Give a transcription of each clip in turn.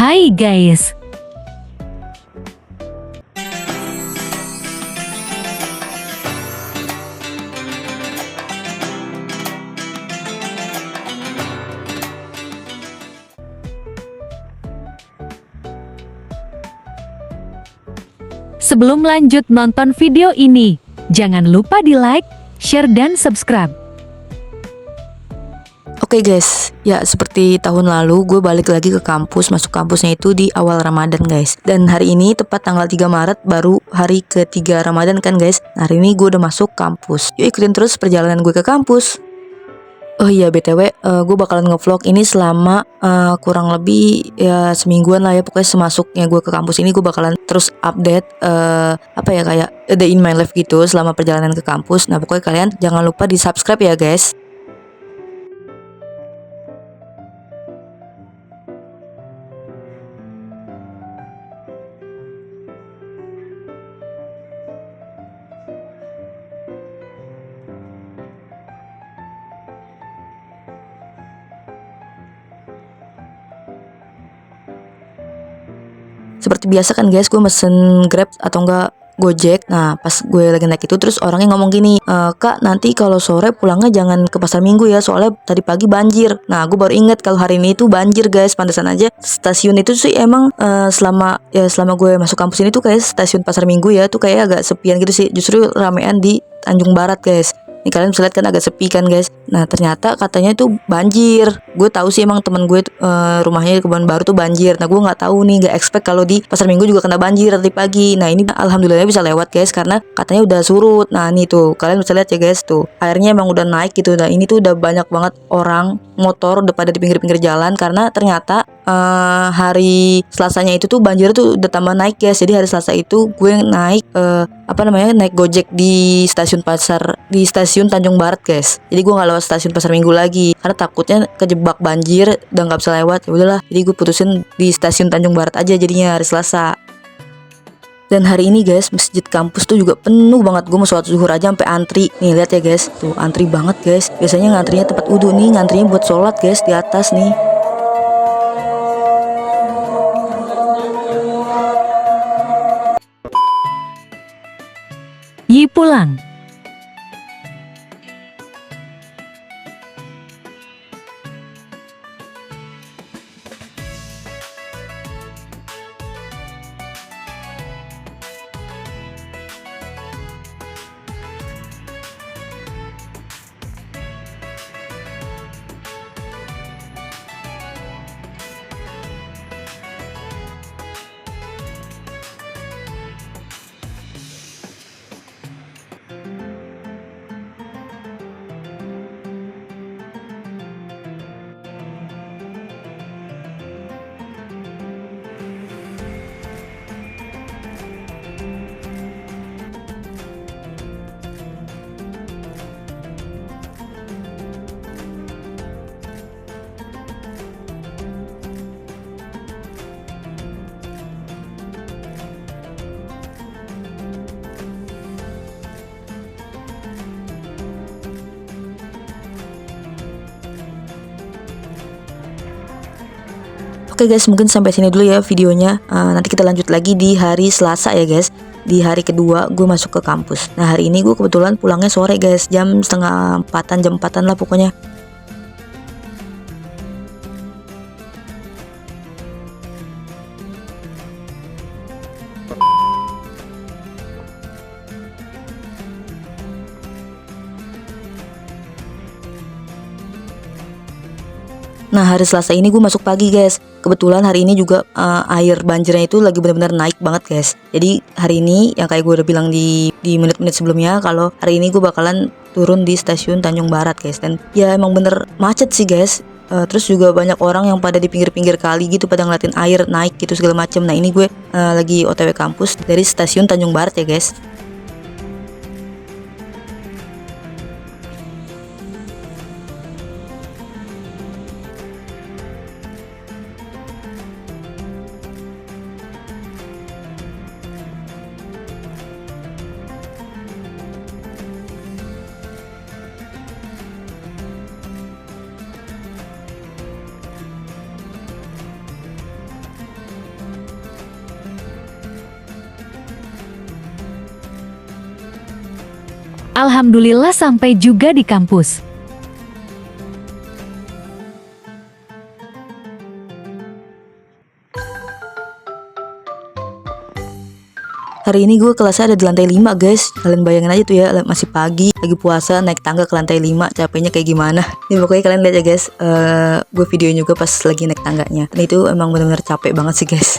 Hai guys, sebelum lanjut nonton video ini, jangan lupa di like, share, dan subscribe. Oke guys, ya seperti tahun lalu gue balik lagi ke kampus, masuk kampusnya itu di awal Ramadan guys. Dan hari ini tepat tanggal 3 Maret baru hari ketiga Ramadan kan guys. Nah, hari ini gue udah masuk kampus. Yuk ikutin terus perjalanan gue ke kampus. Oh iya BTW, gue bakalan ngevlog ini selama kurang lebih ya semingguan lah ya. Pokoknya semasuknya gue ke kampus ini gue bakalan terus update kayak a day in my life gitu selama perjalanan ke kampus. Nah pokoknya kalian jangan lupa di subscribe ya guys. Seperti biasa kan guys, gue mesen Grab atau enggak Gojek. Nah pas gue lagi naik itu terus orangnya ngomong gini, Kak nanti kalau sore pulangnya jangan ke pasar Minggu ya, soalnya tadi pagi banjir. Nah gue baru inget kalau hari ini tuh banjir guys. Pantesan aja stasiun itu sih emang selama gue masuk kampus ini tuh kayak stasiun pasar Minggu ya tuh kayak agak sepian gitu sih. Justru ramean di Tanjung Barat guys. Nih kalian bisa lihat kan agak sepi kan guys. Nah ternyata katanya itu banjir. Gue tahu sih emang teman gue rumahnya di Kebon Baru tuh banjir. Nah gue nggak tahu nih, nggak expect kalau di Pasar Minggu juga kena banjir tadi pagi. Nah ini alhamdulillah bisa lewat guys karena katanya udah surut. Nah ini tuh kalian bisa lihat ya guys tuh airnya emang udah naik gitu. Nah ini tuh udah banyak banget orang motor udah pada di pinggir-pinggir jalan karena ternyata hari Selasanya itu tuh banjir tuh udah tambah naik guys. Jadi hari Selasa itu gue naik naik Gojek di stasiun Tanjung Barat guys. Jadi gue nggak lewat stasiun Pasar Minggu lagi karena takutnya kejebak banjir udah nggak bisa lewat. Ya udahlah, jadi gue putusin di stasiun Tanjung Barat aja jadinya hari Selasa. Dan hari ini guys masjid kampus tuh juga penuh banget. Gue mau sholat zuhur aja sampai antri. Nih lihat ya guys, tuh antri banget guys. Biasanya ngantrinya tempat wudhu, nih ngantrinya buat sholat guys di atas nih. Yi pulang. Oke guys, mungkin sampai sini dulu ya videonya. Nanti kita lanjut lagi di hari Selasa ya guys. Di hari kedua gue masuk ke kampus. Nah hari ini gue kebetulan pulangnya sore guys, jam setengah empatan, jam 4-an lah pokoknya. Nah hari Selasa ini gue masuk pagi guys. Kebetulan hari ini juga air banjirnya itu lagi benar-benar naik banget guys. Jadi hari ini yang kayak gue udah bilang di menit-menit sebelumnya, kalau hari ini gue bakalan turun di stasiun Tanjung Barat guys. Dan ya emang bener macet sih guys. Terus juga banyak orang yang pada di pinggir-pinggir kali gitu pada ngeliatin air naik gitu segala macem. Nah ini gue lagi OTW kampus dari stasiun Tanjung Barat ya guys. Alhamdulillah sampai juga di kampus. Hari ini gue kelasnya ada di lantai 5 guys. Kalian bayangin aja tuh ya, masih pagi, lagi puasa, naik tangga ke lantai 5, capeknya kayak gimana. Ini pokoknya kalian lihat ya guys, gue videoin juga pas lagi naik tangganya. Dan itu emang bener-bener capek banget sih guys.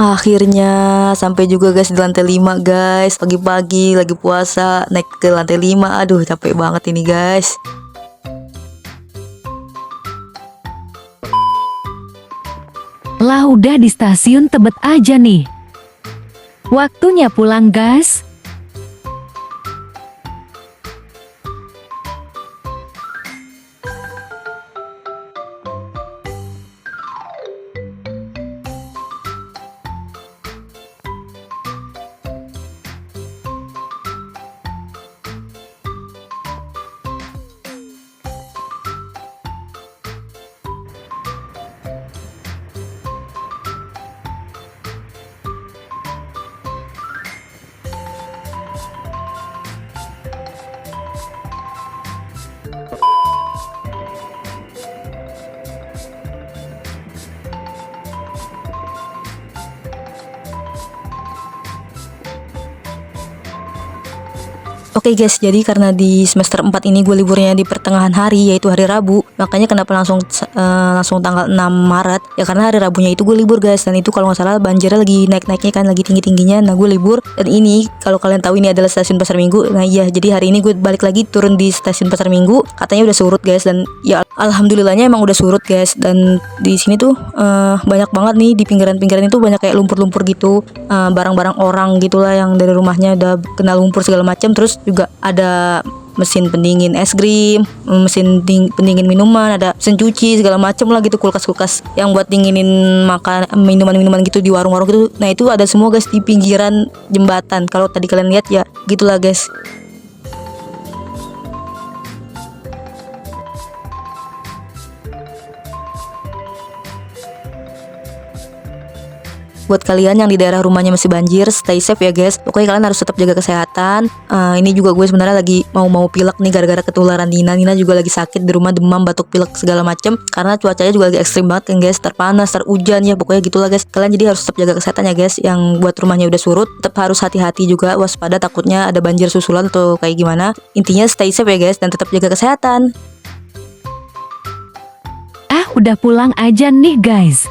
Akhirnya sampai juga guys di lantai 5 guys. Pagi-pagi lagi puasa naik ke lantai 5. Aduh capek banget ini guys. Lah udah di stasiun Tebet aja nih. Waktunya pulang guys. Oke guys, jadi karena di semester 4 ini gue liburnya di pertengahan hari, yaitu hari Rabu. Makanya kenapa langsung tanggal 6 Maret. Ya karena hari Rabunya itu gue libur guys. Dan itu kalau nggak salah banjirnya lagi naik-naiknya kan, lagi tinggi-tingginya. Nah gue libur. Dan ini kalau kalian tahu ini adalah stasiun Pasar Minggu. Nah iya, jadi hari ini gue balik lagi turun di stasiun Pasar Minggu. Katanya udah surut guys. Dan ya alhamdulillahnya emang udah surut guys. Dan di sini tuh banyak banget nih di pinggiran-pinggiran itu banyak kayak lumpur-lumpur gitu. Barang-barang orang gitulah yang dari rumahnya udah kena lumpur segala macam. Terus juga ada mesin pendingin es krim, mesin pendingin minuman, ada mesin cuci segala macem lah gitu, kulkas-kulkas yang buat dinginin makan minuman-minuman gitu di warung-warung gitu. Nah itu ada semua guys di pinggiran jembatan. Kalau tadi kalian lihat ya gitulah guys. Buat kalian yang di daerah rumahnya masih banjir, stay safe ya guys. Pokoknya kalian harus tetap jaga kesehatan. Ini juga gue sebenarnya lagi mau pilek nih gara-gara ketularan Nina. Nina juga lagi sakit di rumah, demam, batuk, pilek segala macem. Karena cuacanya juga lagi ekstrim banget kan guys, terpanas, terhujan ya. Pokoknya gitulah guys. Kalian jadi harus tetap jaga kesehatan ya guys. Yang buat rumahnya udah surut, tetap harus hati-hati juga, waspada takutnya ada banjir susulan atau kayak gimana. Intinya stay safe ya guys dan tetap jaga kesehatan. Udah pulang aja nih guys.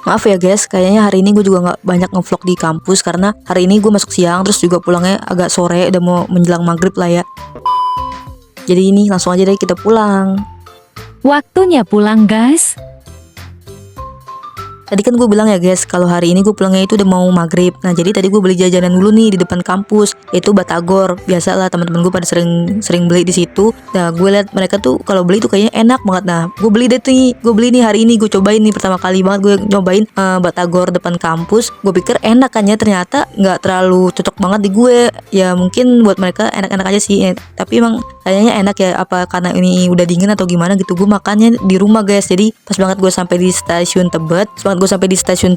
Maaf ya guys, kayaknya hari ini gue juga nggak banyak ngevlog di kampus karena hari ini gue masuk siang terus juga pulangnya agak sore, udah mau menjelang maghrib lah ya. Jadi ini langsung aja deh kita pulang. Waktunya pulang guys. Tadi kan gue bilang ya guys, kalau hari ini gue pulangnya itu udah mau maghrib. Nah jadi tadi gue beli jajanan dulu nih di depan kampus, yaitu batagor. Biasalah teman-teman gue pada sering beli di situ. Nah gue lihat mereka tuh kalau beli tuh kayaknya enak banget. Nah gue beli deh nih, gue beli nih hari ini, gue cobain nih pertama kali banget gue nyobain batagor depan kampus. Gue pikir enak kan ya, ternyata nggak terlalu cocok banget di gue. Ya mungkin buat mereka enak-enak aja sih, tapi emang kayaknya enak ya, apa karena ini udah dingin atau gimana gitu. Gue makannya di rumah guys. Jadi pas banget gue sampai di stasiun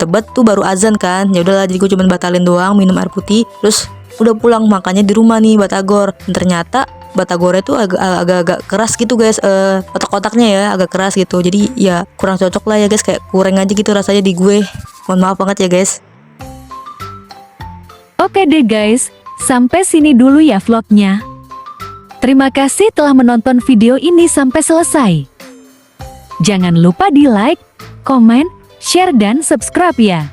Tebet, tuh baru azan kan. Ya udahlah, jadi gue cuma batalin doang minum air putih, terus udah pulang makannya di rumah nih batagor. Dan ternyata batagornya tuh agak keras gitu guys, otak-otaknya ya agak keras gitu. Jadi ya kurang cocok lah ya guys, kayak kurang aja gitu rasanya di gue. Mohon maaf banget ya guys. Oke deh guys, sampai sini dulu ya vlognya. Terima kasih telah menonton video ini sampai selesai. Jangan lupa di like, komen, share dan subscribe ya.